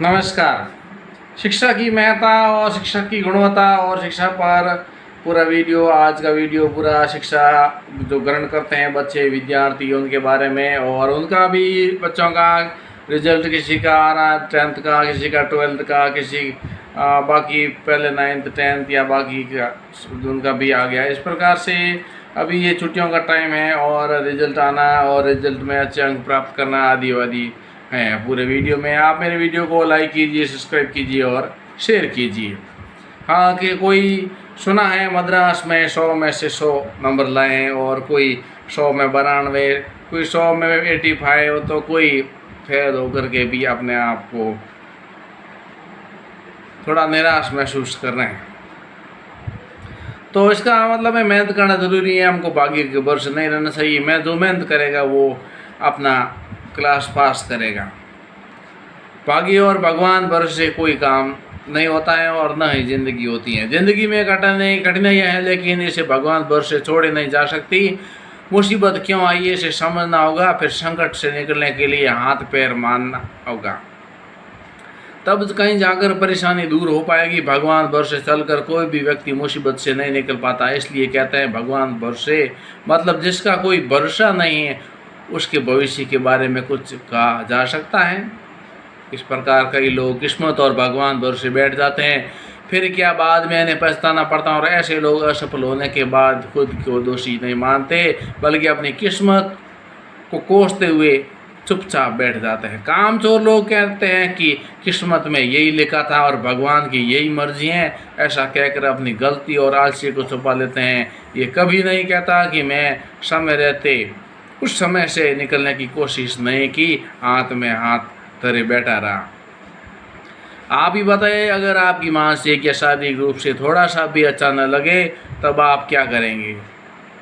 नमस्कार। शिक्षा की महत्ता और शिक्षा की गुणवत्ता और शिक्षा पर पूरा वीडियो, आज का वीडियो पूरा शिक्षा जो ग्रहण करते हैं बच्चे विद्यार्थी उनके बारे में, और उनका भी बच्चों का रिजल्ट किसी का आ रहा है 10th का, किसी का 12th का, किसी बाकी पहले 9th 10th या बाकी का उनका भी आ गया। इस प्रकार से अभी ये छुट्टियों का टाइम है और रिजल्ट आना और रिजल्ट में अच्छे अंक प्राप्त करना आदि वादि हैं। पूरे वीडियो में आप मेरे वीडियो को लाइक कीजिए, सब्सक्राइब कीजिए और शेयर कीजिए। हाँ, कि कोई सुना है मद्रास में 100 में से 100 नंबर लाए और कोई 100 में 92, कोई 100 में 85, तो कोई फेल होकर के भी अपने आप को थोड़ा निराश महसूस कर रहे हैं। तो इसका मतलब है मेहनत करना ज़रूरी है, हमको भाग्य के वर्ष नहीं रहना चाहिए। मैं जो मेहनत करेगा वो अपना क्लास पास करेगा। भाग्य और भगवान भरोसे से कोई काम नहीं होता है और न ही ज़िंदगी होती है। ज़िंदगी में कठिनाइयाँ हैं, लेकिन इसे भगवान भरोसे छोड़े नहीं जा सकती। मुसीबत क्यों आई है इसे समझना होगा, फिर संकट से निकलने के लिए हाथ पैर मारना होगा, तब कहीं जाकर परेशानी दूर हो पाएगी। भगवान भरोसे चलकर कोई भी व्यक्ति मुसीबत से नहीं निकल पाता। इसलिए कहते हैं भगवान भरोसे, मतलब जिसका कोई भरोसा नहीं है उसके भविष्य के बारे में कुछ कहा जा सकता है। इस प्रकार कई लोग किस्मत और भगवान भरोसे बैठ जाते हैं, फिर क्या बाद में इन्हें पछताना पड़ता है। और ऐसे लोग असफल होने के बाद खुद को दोषी नहीं मानते, बल्कि अपनी किस्मत को कोसते हुए चुपचाप बैठ जाते हैं। कामचोर लोग कहते हैं कि किस्मत में यही लिखा था और भगवान की यही मर्जी है। ऐसा कहकर अपनी गलती और आलसी को छुपा लेते हैं। ये कभी नहीं कहता कि मैं समय रहते उस समय से निकलने की कोशिश नहीं की, हाथ में हाथ धरे बैठा रहा। आप ही बताइए, अगर आपकी मानसिक या शारीरिक रूप से थोड़ा सा भी अच्छा न लगे तब आप क्या करेंगे?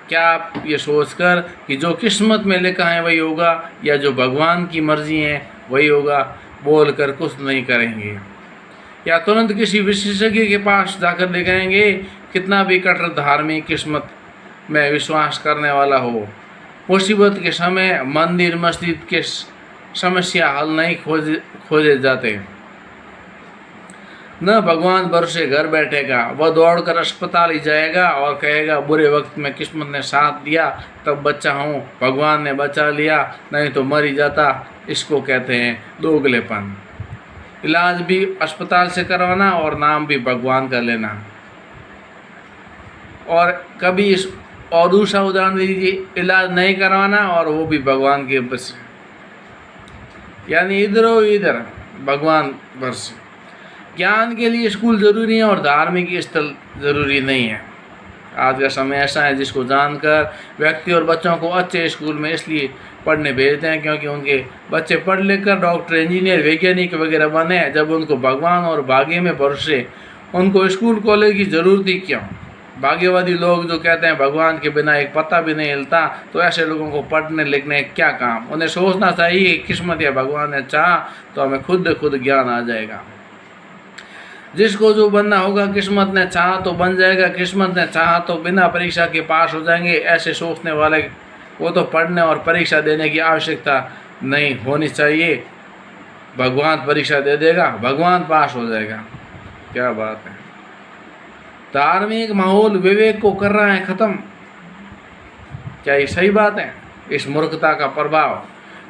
क्या आप ये सोचकर कि जो किस्मत में लिखा है वही होगा या जो भगवान की मर्जी है वही होगा बोल कर कुछ नहीं करेंगे, या तुरंत किसी विशेषज्ञ के पास जाकर दिखाएंगे? कितना भी कट्टर धार्मिक किस्मत में विश्वास करने वाला हो, मुसीबत के समय मंदिर मस्जिद के समस्या हल नहीं खोजे जाते। न भगवान भरोसे घर बैठेगा, वह दौड़कर अस्पताल ही जाएगा और कहेगा बुरे वक्त में किस्मत ने साथ दिया तब बच्चा हूँ, भगवान ने बचा लिया, नहीं तो मर ही जाता। इसको कहते हैं दोगलेपन। इलाज भी अस्पताल से करवाना और नाम भी भगवान का लेना। और कभी और दूसरा उदाहरण दीजिए, इलाज नहीं करवाना और वो भी भगवान के बस, यानी इधर इधर भगवान बस। ज्ञान के लिए स्कूल ज़रूरी है और धार्मिक स्थल ज़रूरी नहीं है। आज का समय ऐसा है जिसको जानकर व्यक्ति और बच्चों को अच्छे स्कूल में इसलिए पढ़ने भेजते हैं क्योंकि उनके बच्चे पढ़ लिख कर डॉक्टर, इंजीनियर, वैज्ञानिक वगैरह बने। जब उनको भगवान और भाग्य में भरोसे, उनको स्कूल कॉलेज की ज़रूरत ही क्यों? भाग्यवादी लोग जो कहते हैं भगवान के बिना एक पत्ता भी नहीं हिलता, तो ऐसे लोगों को पढ़ने लिखने क्या काम? उन्हें सोचना चाहिए किस्मत या भगवान ने चाहा तो हमें खुद ज्ञान आ जाएगा। जिसको जो बनना होगा किस्मत ने चाहा तो बन जाएगा, किस्मत ने चाहा तो बिना परीक्षा के पास हो जाएंगे। ऐसे सोचने वाले वो तो पढ़ने और परीक्षा देने की आवश्यकता नहीं होनी चाहिए। भगवान परीक्षा दे देगा, भगवान पास हो जाएगा। क्या बात है। धार्मिक माहौल विवेक को कर रहा है ख़त्म। क्या ये सही बात है? इस मूर्खता का प्रभाव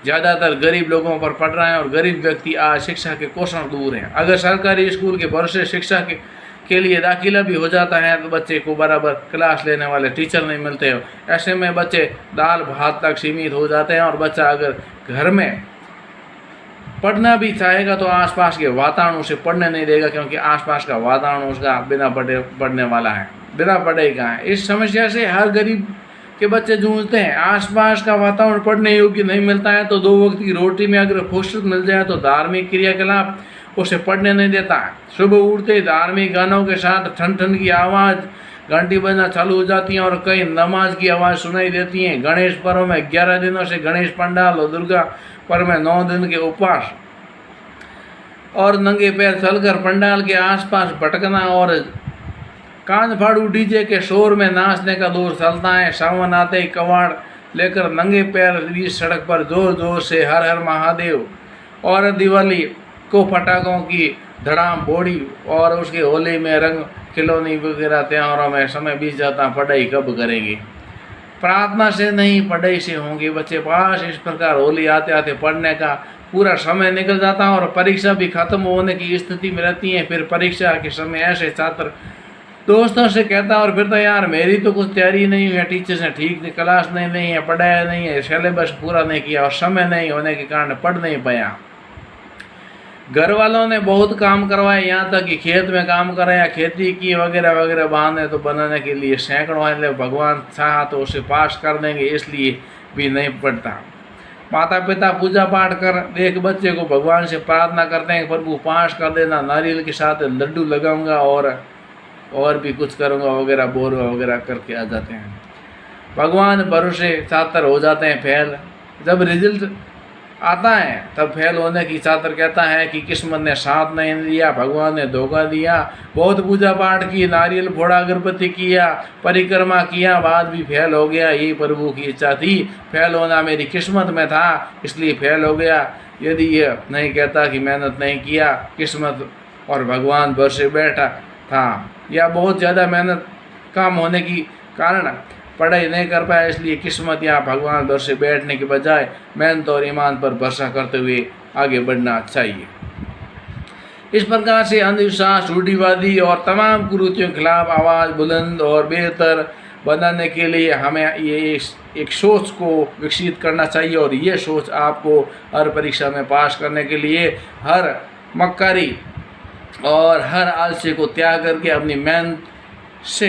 ज़्यादातर गरीब लोगों पर पड़ रहा है और गरीब व्यक्ति आज शिक्षा के कोसों दूर हैं। अगर सरकारी स्कूल के भरोसे शिक्षा के लिए दाखिला भी हो जाता है तो बच्चे को बराबर क्लास लेने वाले टीचर नहीं मिलते हो। ऐसे में बच्चे दाल भात तक सीमित हो जाते हैं और बच्चा अगर घर में पढ़ना भी चाहेगा तो आसपास के वातावरण उसे पढ़ने नहीं देगा, क्योंकि आसपास का वातावरण उसका बिना पढ़ने वाला है, बिना पढ़े का है। इस समस्या से हर गरीब के बच्चे जूझते हैं। आसपास का वातावरण पढ़ने योग्य नहीं मिलता है तो 2 वक्त की रोटी में अगर फुर्सत मिल जाए तो धार्मिक क्रियाकलाप उसे पढ़ने नहीं देता है। सुबह उठते धार्मिक गानों के साथ ठन ठन की आवाज़, घंटी बजना चालू हो जाती हैं और कई नमाज की आवाज़ सुनाई देती हैं। गणेश पर्व में 11 दिनों से गणेश पंडाल और दुर्गा पर्व में 9 दिन के उपवास और नंगे पैर चलकर पंडाल के आसपास भटकना और कान फाड़ू डीजे के शोर में नाचने का दौर चलता है। सावन आते ही कवाड़ लेकर नंगे पैर बीच सड़क पर जोर जोर से हर हर महादेव और दिवाली को पटाखों की धड़ाम बोड़ी और उसकी होली में रंग खिलौनी वगैरह त्योहारों में समय बीत जाता, पढ़ाई कब करेंगे। प्रार्थना से नहीं पढ़ाई से होंगे बच्चे पास। इस प्रकार होली आते आते पढ़ने का पूरा समय निकल जाता है और परीक्षा भी खत्म होने की स्थिति में रहती है। फिर परीक्षा के समय ऐसे छात्र दोस्तों से कहता है और फिर तो यार मेरी तो कुछ तैयारी नहीं है, टीचर्स ने ठीक से क्लास नहीं है, पढ़ाया नहीं है, सिलेबस पूरा नहीं किया और समय नहीं होने के कारण पढ़ नहीं पाया। घर वालों ने बहुत काम करवाए, यहाँ तक कि खेत में काम कराया, खेती की वगैरह वगैरह, बहाने तो बनाने के लिए सैकड़ों वाले। भगवान चाहा तो उसे पास कर देंगे, इसलिए भी नहीं पढ़ता। माता पिता पूजा पाठ कर एक बच्चे को भगवान से प्रार्थना करते हैं, प्रभु पास कर देना, नारियल के साथ लड्डू लगाऊंगा और भी कुछ करूंगा वगैरह बोर वगैरह करके आ जाते हैं। भगवान भरोसे छात्र हो जाते हैं फेल। जब रिजल्ट आता है तब फेल होने की छात्र कहता है कि किस्मत ने साथ नहीं दिया, भगवान ने धोखा दिया। बहुत पूजा पाठ की, नारियल फोड़ा, अगरबत्ती किया, परिक्रमा किया, बाद भी फेल हो गया। यही प्रभु की इच्छा थी, फेल होना मेरी किस्मत में था, इसलिए फेल हो गया। यदि ये नहीं कहता कि मेहनत नहीं किया, किस्मत और भगवान भरोसे बैठा था, या बहुत ज़्यादा मेहनत कम होने की कारण पढ़ाई नहीं कर पाया, इसलिए किस्मत या भगवान भरोसे बैठने के बजाय मेहनत और ईमान पर भरोसा करते हुए आगे बढ़ना चाहिए। इस प्रकार से अंधविश्वास, रूढ़िवादी और तमाम कुरीतियों के खिलाफ आवाज़ बुलंद और बेहतर बनाने के लिए हमें ये एक सोच को विकसित करना चाहिए। और ये सोच आपको हर परीक्षा में पास करने के लिए हर मक्कारी और हर आलसी को त्याग करके अपनी मेहनत से